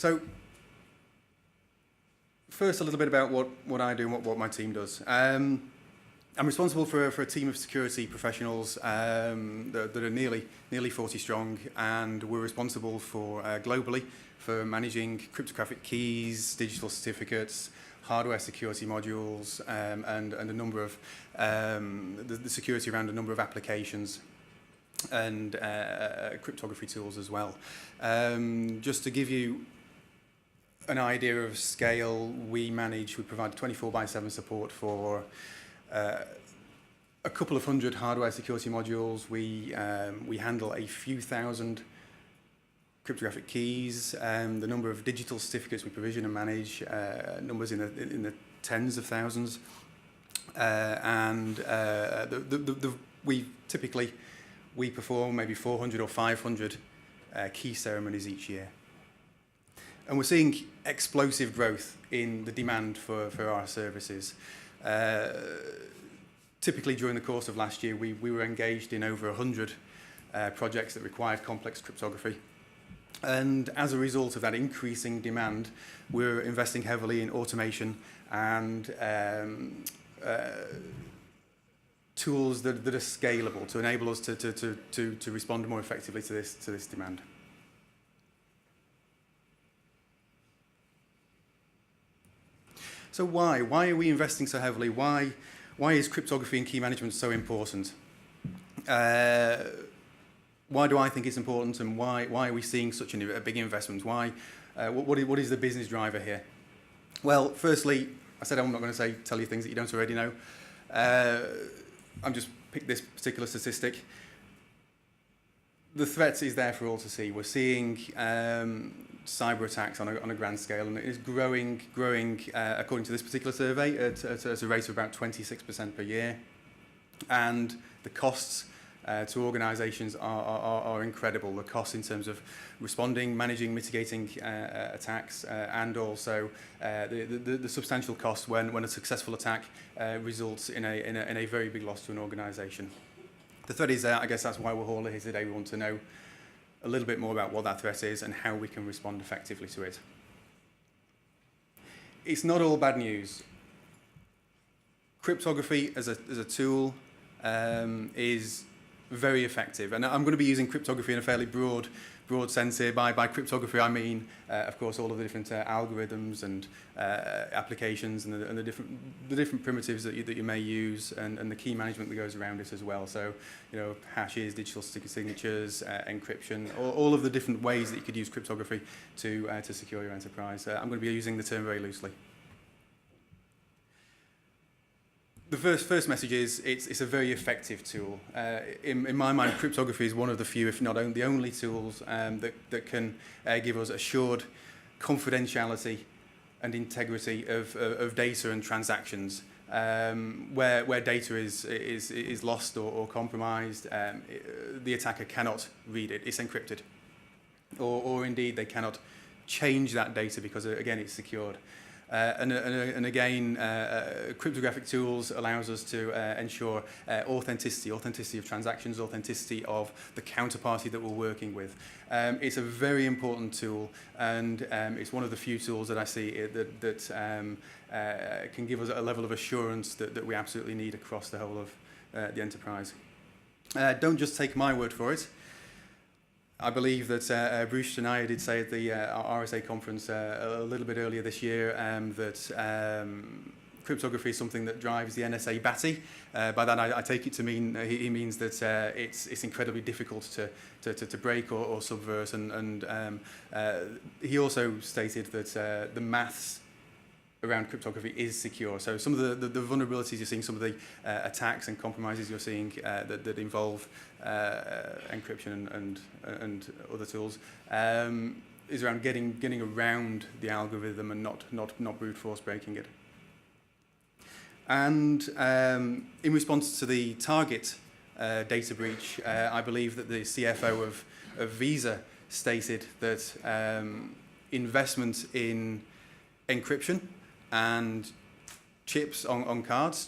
So first, a little bit about what I do and what my team does. I'm responsible for a team of security professionals that are nearly 40 strong, and we're responsible for globally for managing cryptographic keys, digital certificates, hardware security modules, and a number of the security around a number of applications and cryptography tools as well. Just to give you an idea of scale, we provide 24/7 support for a couple of hundred hardware security modules. We handle a few thousand cryptographic keys. The number of digital certificates we provision and manage, numbers in the tens of thousands. We perform maybe 400 or 500 key ceremonies each year. And we're seeing explosive growth in the demand for our services. Typically during the course of last year, we were engaged in over 100 projects that required complex cryptography. And as a result of that increasing demand, we're investing heavily in automation and tools that are scalable to enable us to respond more effectively to this demand. So why are we investing so heavily? Why is cryptography and key management so important? Why do I think it's important, and why are we seeing such a big investment? What is the business driver here? Well, firstly, I said I'm not going to tell you things that you don't already know. I'm just picked this particular statistic. The threat is there for all to see. We're seeing cyber attacks on a grand scale, and it is growing according to this particular survey at a rate of about 26% per year. And the costs to organisations are incredible. The costs in terms of responding, managing, mitigating attacks, and also the substantial cost when a successful attack results in a very big loss to an organisation. The threat is there. I guess that's why we're all here today. We want to know a little bit more about what that threat is and how we can respond effectively to it. It's not all bad news. Cryptography as a tool is very effective, and I'm going to be using cryptography in a fairly broad sense here. By cryptography, I mean, of course, all of the different algorithms and applications and the different primitives that you may use, and the key management that goes around it as well. So, hashes, digital signatures, encryption, all of the different ways that you could use cryptography to secure your enterprise. I'm going to be using the term very loosely. The first message is it's a very effective tool. In my mind, cryptography is one of the few, if not the only tools that can give us assured confidentiality and integrity of data and transactions. Where data is lost or compromised, the attacker cannot read it. It's encrypted, or indeed they cannot change that data because again it's secured. And again, cryptographic tools allows us to ensure authenticity of transactions, authenticity of the counterparty that we're working with. It's a very important tool, and it's one of the few tools that I see that can give us a level of assurance that we absolutely need across the whole of the enterprise. Don't just take my word for it. I believe that Bruce and I did say at the RSA conference a little bit earlier this year that cryptography is something that drives the NSA batty. By that, I take it to mean he means that it's incredibly difficult to break or subvert. And he also stated that the maths around cryptography is secure. So some of the vulnerabilities you're seeing, some of the attacks and compromises you're seeing that involve encryption and other tools is around getting around the algorithm and not brute force breaking it. And in response to the Target data breach, I believe that the CFO of Visa stated that investment in encryption and chip on cards,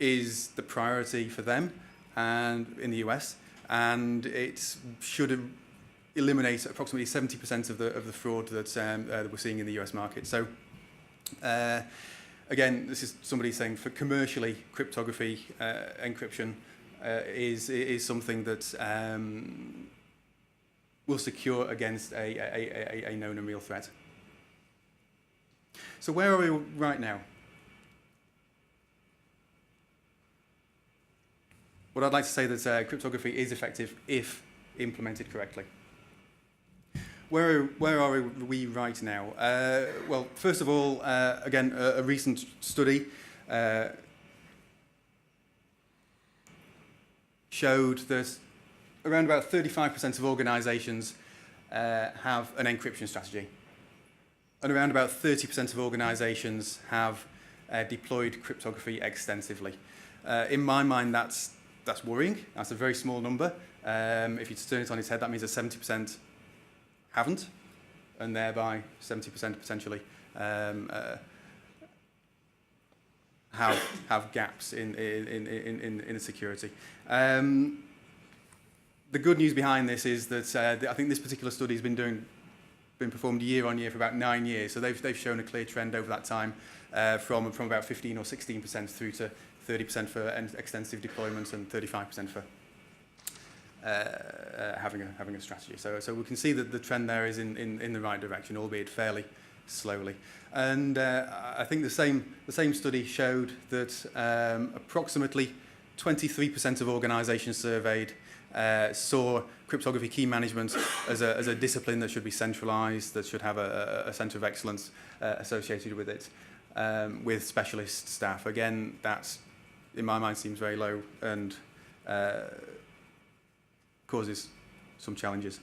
is the priority for them and in the US, and it should eliminate approximately 70% of the fraud that we're seeing in the US market. So again, this is somebody saying for commercially, cryptography, encryption is something that will secure against a known and real threat. So where are we right now? What I'd like to say that cryptography is effective if implemented correctly. Where are we right now? Well, first of all, again, a recent study showed that around about 35% of organizations have an encryption strategy. And around about 30% of organizations have deployed cryptography extensively. In my mind, that's worrying. That's a very small number. If you turn it on its head, that means that 70% haven't, and thereby 70% potentially have gaps in the security. The good news behind this is that I think this particular study has been performed year on year for about 9 years. So they've shown a clear trend over that time from about 15 or 16% through to 30% for extensive deployments and 35% for having a strategy. So we can see that the trend there is in the right direction, albeit fairly slowly. And I think the same study showed that approximately 23% of organizations surveyed saw cryptography key management as a discipline that should be centralized, that should have a center of excellence associated with it, with specialist staff. Again, that, in my mind, seems very low and causes some challenges.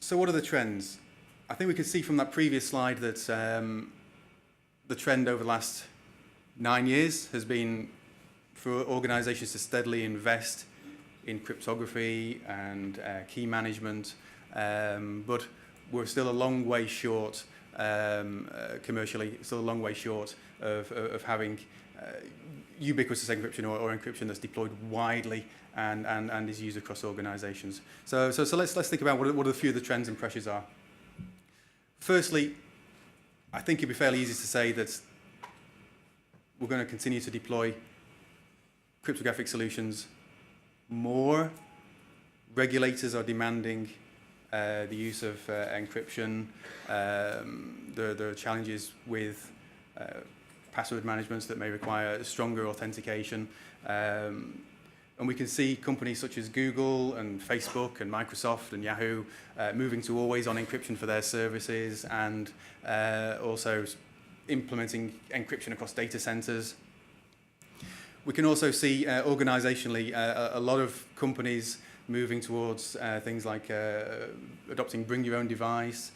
So what are the trends? I think we could see from that previous slide that the trend over the last 9 years has been for organizations to steadily invest in cryptography and key management, but we're still a long way short commercially, still a long way short of having ubiquitous encryption or encryption that's deployed widely and is used across organizations. So let's think about what a few of the trends and pressures are. Firstly, I think it'd be fairly easy to say that we're going to continue to deploy cryptographic solutions more. Regulators are demanding the use of encryption. There are challenges with password management that may require stronger authentication. And we can see companies such as Google and Facebook and Microsoft and Yahoo moving to always-on encryption for their services and also implementing encryption across data centers. We can also see organizationally a lot of companies moving towards things like adopting bring your own device,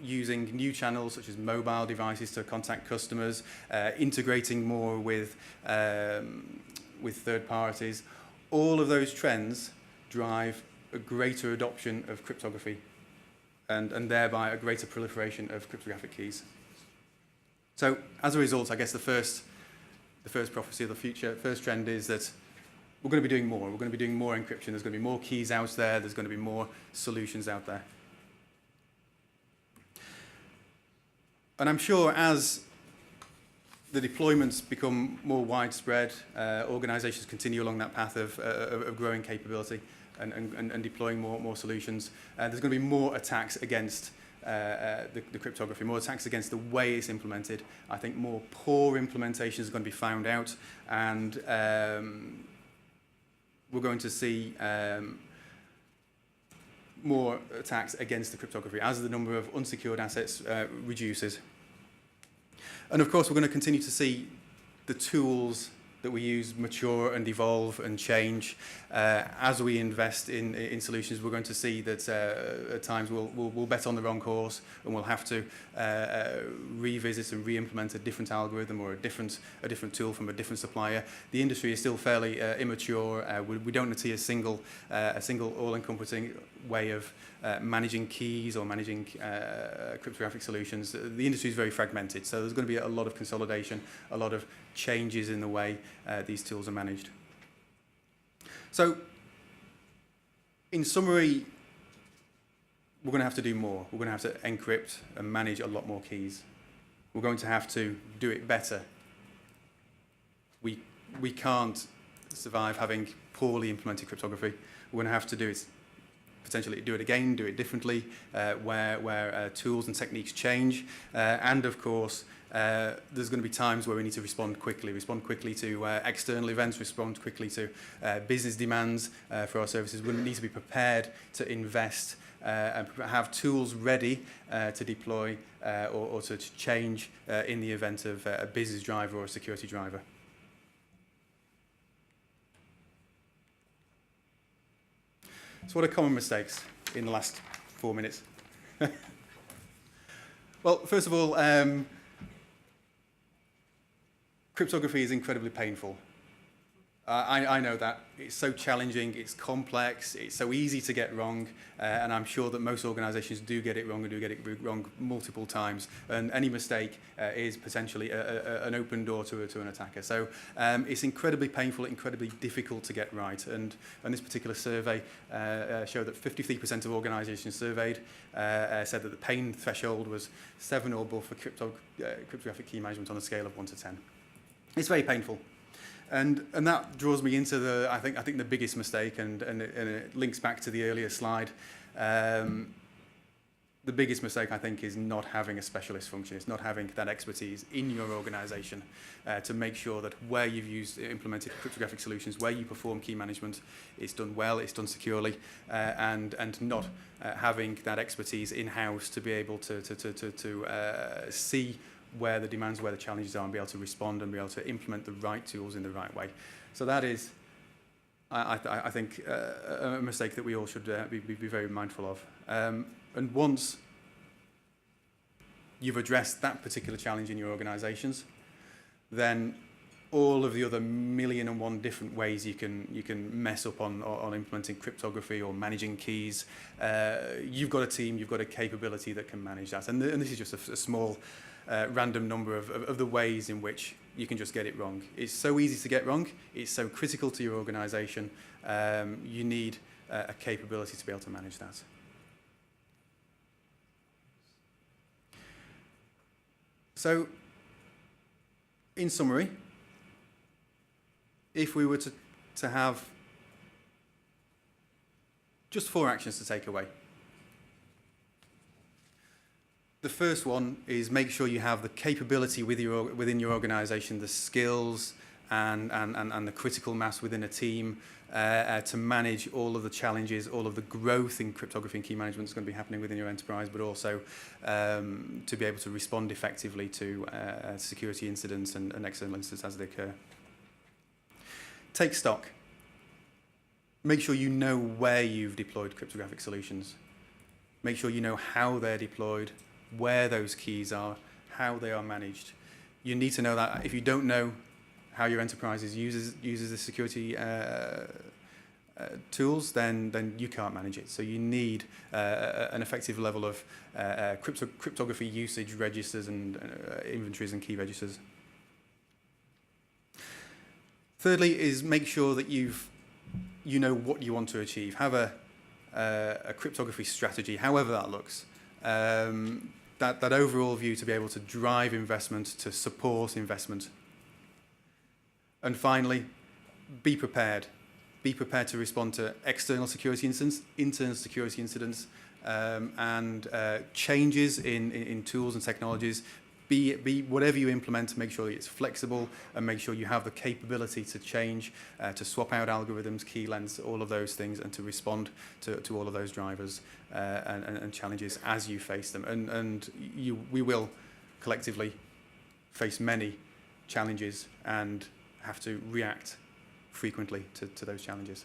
using new channels such as mobile devices to contact customers, integrating more with third parties. All of those trends drive a greater adoption of cryptography and thereby a greater proliferation of cryptographic keys. So as a result, I guess the first prophecy of the future, first trend is that we're going to be doing more. We're going to be doing more encryption. There's going to be more keys out there. There's going to be more solutions out there. And I'm sure as the deployments become more widespread, organizations continue along that path of growing capability and deploying more solutions. There's going to be more attacks against the cryptography, more attacks against the way it's implemented. I think more poor implementations are going to be found out, and we're going to see more attacks against the cryptography as the number of unsecured assets reduces. And of course, we're going to continue to see the tools that we use mature and evolve and change. As we invest in solutions, we're going to see that at times we'll bet on the wrong horse, and we'll have to revisit and re-implement a different algorithm or a different tool from a different supplier. The industry is still fairly immature. We don't see a single all-encompassing way of managing keys or managing cryptographic solutions. The industry is very fragmented, so there's going to be a lot of consolidation, a lot of changes in the way these tools are managed. So, in summary, we're going to have to do more. We're going to have to encrypt and manage a lot more keys. We're going to have to do it better. We can't survive having poorly implemented cryptography. We're going to have to do it, potentially do it again, do it differently, where tools and techniques change, and of course there's going to be times where we need to respond quickly to external events, respond quickly to business demands for our services. We need to be prepared to invest and have tools ready to deploy or to change in the event of a business driver or a security driver. So what are common mistakes in the last 4 minutes? Well, first of all, cryptography is incredibly painful. I know that. It's so challenging, it's complex, it's so easy to get wrong, and I'm sure that most organisations do get it wrong and do get it wrong multiple times, and any mistake is potentially an open door to an attacker. So it's incredibly painful, incredibly difficult to get right, and this particular survey showed that 53% of organisations surveyed said that the pain threshold was 7 or above for cryptographic key management on a scale of 1 to 10. It's very painful. And that draws me into the I think the biggest mistake, and it links back to the earlier slide. The biggest mistake, I think, is not having a specialist function. It's not having that expertise in your organisation to make sure that where you've implemented cryptographic solutions, where you perform key management, it's done well, it's done securely, and not having that expertise in-house to be able to see where the demands, where the challenges are, and be able to respond and be able to implement the right tools in the right way. So that is, I think, a mistake that we all should be very mindful of. And once you've addressed that particular challenge in your organisations, then all of the other 1,000,001 different ways you can mess up on implementing cryptography or managing keys, you've got a team, you've got a capability that can manage that. And this is just a small random number of the ways in which you can just get it wrong. It's so easy to get wrong. It's so critical to your organisation. You need a capability to be able to manage that. So, in summary, if we were to have just 4 actions to take away. The first one is make sure you have the capability within your organisation, the skills and the critical mass within a team to manage all of the challenges, all of the growth in cryptography and key management that's going to be happening within your enterprise, but also to be able to respond effectively to security incidents and external incidents as they occur. Take stock. Make sure you know where you've deployed cryptographic solutions. Make sure you know how they're deployed, where those keys are, how they are managed. You need to know that. If you don't know how your enterprise uses the security tools, then you can't manage it. So you need an effective level of cryptography usage registers and inventories and key registers. Thirdly is make sure that you know what you want to achieve. Have a cryptography strategy, however that looks. That overall view to be able to drive investment, to support investment. And finally, be prepared. Be prepared to respond to external security incidents, internal security incidents, and changes in tools and technologies. Be whatever you implement, make sure it's flexible and make sure you have the capability to change, to swap out algorithms, key lengths, all of those things, and to respond to all of those drivers and challenges as you face them. And we will collectively face many challenges and have to react frequently to those challenges.